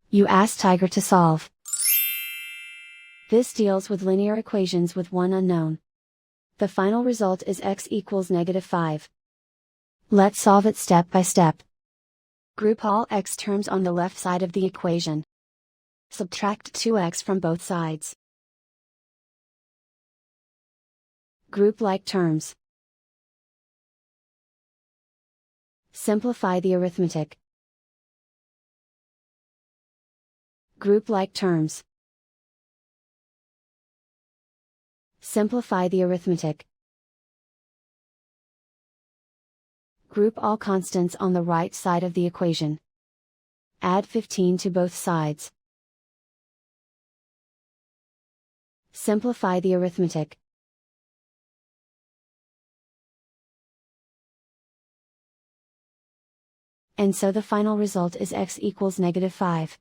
You ask Tiger to solve. This deals with linear equations with one unknown. The final result is x equals -5. Let's solve it step by step. Group all x terms on the left side of the equation. Subtract 2x from both sides. Group like terms. Simplify the arithmetic. Group like terms. Simplify the arithmetic. Group all constants on the right side of the equation. Add 15 to both sides. Simplify the arithmetic. And so the final result is x equals -5.